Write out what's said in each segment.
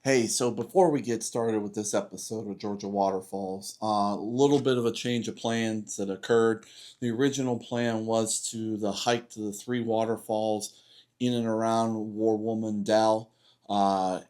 Hey, so before we get started with this episode of Georgia Waterfalls, a little bit of a change of plans that occurred. The original plan was to the hike to the three waterfalls in and around Warwoman Dell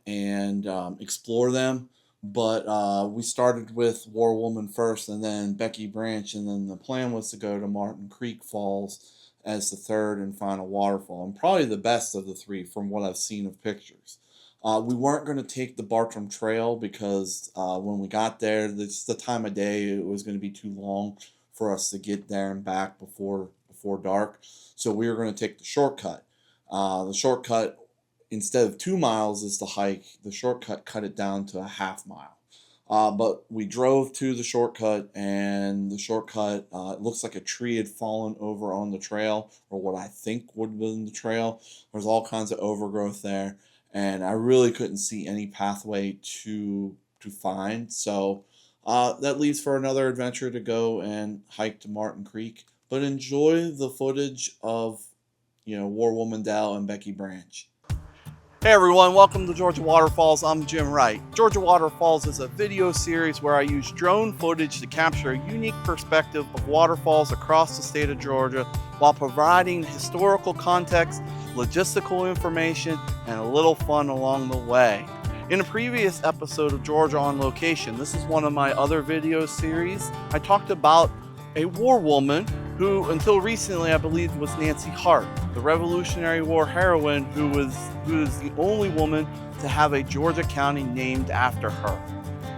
and explore them. But we started with Warwoman first and then Becky Branch, and then the plan was to go to Martin Creek Falls as the third and final waterfall, and probably the best of the three from what I've seen of pictures. We weren't going to take the Bartram Trail because when we got there, this the time of day it was going to be too long for us to get there and back before dark. So we were going to take the shortcut. The shortcut, instead of 2 miles is the hike, the shortcut cut it down to a half mile. But we drove to the shortcut, and the shortcut, it looks like a tree had fallen over on the trail, or what I think would have been the trail. There's all kinds of overgrowth there, and I really couldn't see any pathway to find. So that leaves for another adventure to go and hike to Martin Creek, but enjoy the footage of War Woman Dell and Becky Branch. Hey everyone, welcome to Georgia Waterfalls. I'm Jim Wright. Georgia Waterfalls is a video series where I use drone footage to capture a unique perspective of waterfalls across the state of Georgia while providing historical context, logistical information, and a little fun along the way. In a previous episode of Georgia on Location, this is one of my other video series, I talked about a war woman who, until recently, I believe was Nancy Hart, the Revolutionary War heroine who is the only woman to have a Georgia county named after her.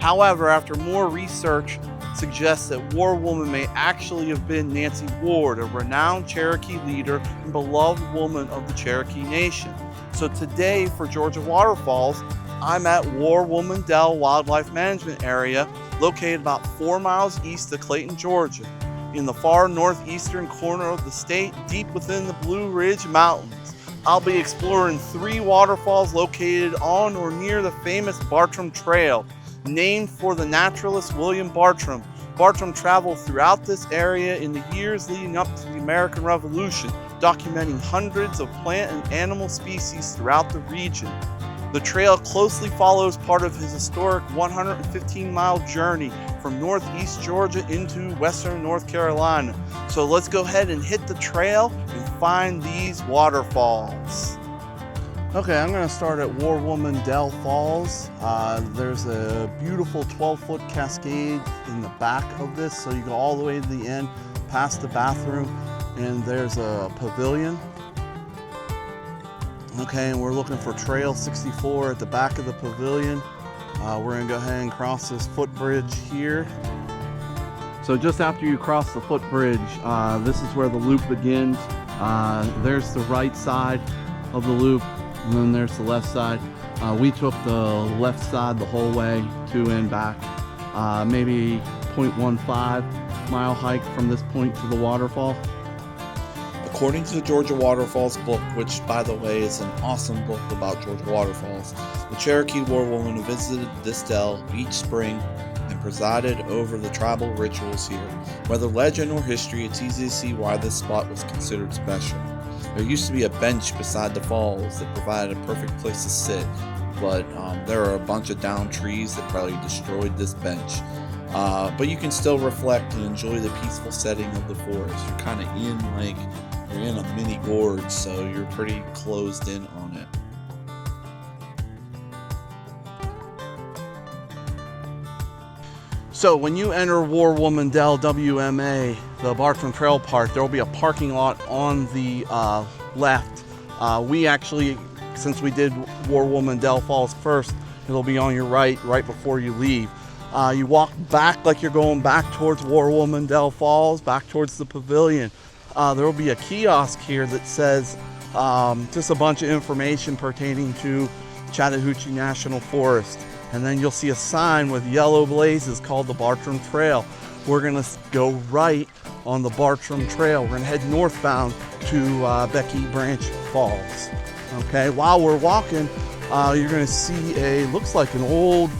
However, after more research suggests that War Woman may actually have been Nancy Ward, a renowned Cherokee leader and beloved woman of the Cherokee Nation. So today for Georgia Waterfalls, I'm at War Woman Dell Wildlife Management Area, located about 4 miles east of Clayton, Georgia, in the far northeastern corner of the state, deep within the Blue Ridge Mountains. I'll be exploring 3 waterfalls located on or near the famous Bartram Trail, named for the naturalist William Bartram. Bartram traveled throughout this area in the years leading up to the American Revolution, documenting hundreds of plant and animal species throughout the region. The trail closely follows part of his historic 115-mile journey from northeast Georgia into western North Carolina. So let's go ahead and hit the trail and find these waterfalls. Okay, I'm going to start at War Woman Dell Falls. There's a beautiful 12-foot cascade in the back of this, so you go all the way to the end, past the bathroom, and there's a pavilion. Okay, and we're looking for Trail 64 at the back of the pavilion. We're going to go ahead and cross this footbridge here. So just after you cross the footbridge, this is where the loop begins. There's the right side of the loop, and then there's the left side. We took the left side the whole way to and back. Maybe 0.15 mile hike from this point to the waterfall. According to the Georgia Waterfalls book, which by the way is an awesome book about Georgia Waterfalls, the Cherokee war woman who visited this dell each spring and presided over the tribal rituals here. Whether legend or history, it's easy to see why this spot was considered special. There used to be a bench beside the falls that provided a perfect place to sit, but there are a bunch of downed trees that probably destroyed this bench. But you can still reflect and enjoy the peaceful setting of the forest. You're kind of you're in a mini gorge, so you're pretty closed in on it. So when you enter War Woman Dell WMA, the Bartram Trail Park, there will be a parking lot on the left. We actually, since we did War Woman Dell Falls first, it'll be on your right before you leave. You walk back like you're going back towards War Woman Dell Falls, back towards the pavilion. There will be a kiosk here that says just a bunch of information pertaining to Chattahoochee National Forest. And then you'll see a sign with yellow blazes called the Bartram Trail. We're going to go right on the Bartram Trail. We're going to head northbound to Becky Branch Falls. Okay, while we're walking, you're going to see looks like an old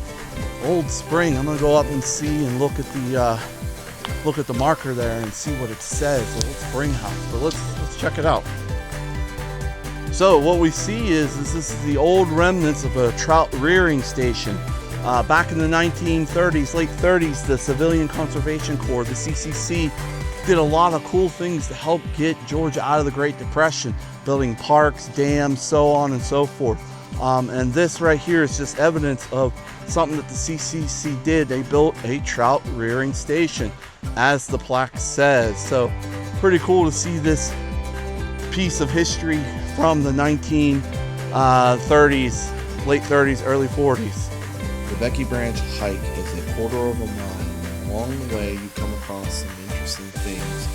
spring. I'm going to go up and see and look at the marker there and see what it says. Old spring house. But let's check it out. So what we see is this is the old remnants of a trout rearing station. Back in the 1930s, late 30s, the Civilian Conservation Corps, the CCC, did a lot of cool things to help get Georgia out of the Great Depression, building parks, dams, so on and so forth. And this right here is just evidence of something that the CCC did. They built a trout rearing station, as the plaque says. So pretty cool to see this piece of history from the 1930s, late 30s, early 40s. The Becky Branch hike is a quarter of a mile. Along the way, you come across some interesting things.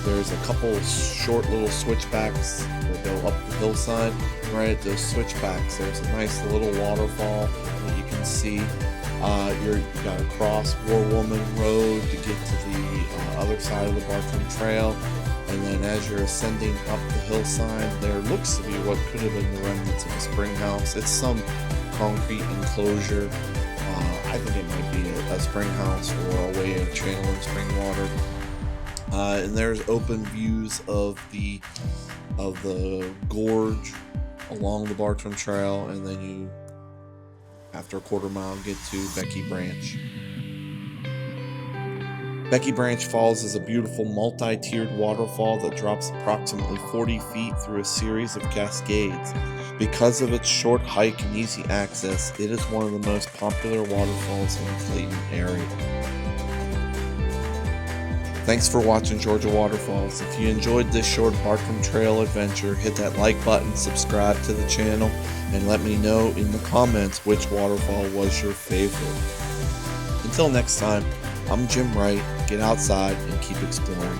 There's a couple short little switchbacks that go up the hillside. Right at those switchbacks, there's a nice little waterfall that you can see. You got to cross Warwoman Road to get to the other side of the Bartram Trail. And then as you're ascending up the hillside, there looks to be what could have been the remnants of a spring house. It's some concrete enclosure. I think it might be a spring house or a way of channeling spring water. And there's open views of the gorge along the Bartram Trail, and then you, after a quarter mile, get to Becky Branch. Becky Branch Falls is a beautiful multi-tiered waterfall that drops approximately 40 feet through a series of cascades. Because of its short hike and easy access, it is one of the most popular waterfalls in the Clayton area. Thanks for watching Georgia Waterfalls. If you enjoyed this short Bartram Trail adventure, hit that like button, subscribe to the channel, and let me know in the comments which waterfall was your favorite. Until next time, I'm Jim Wright. Get outside and keep exploring.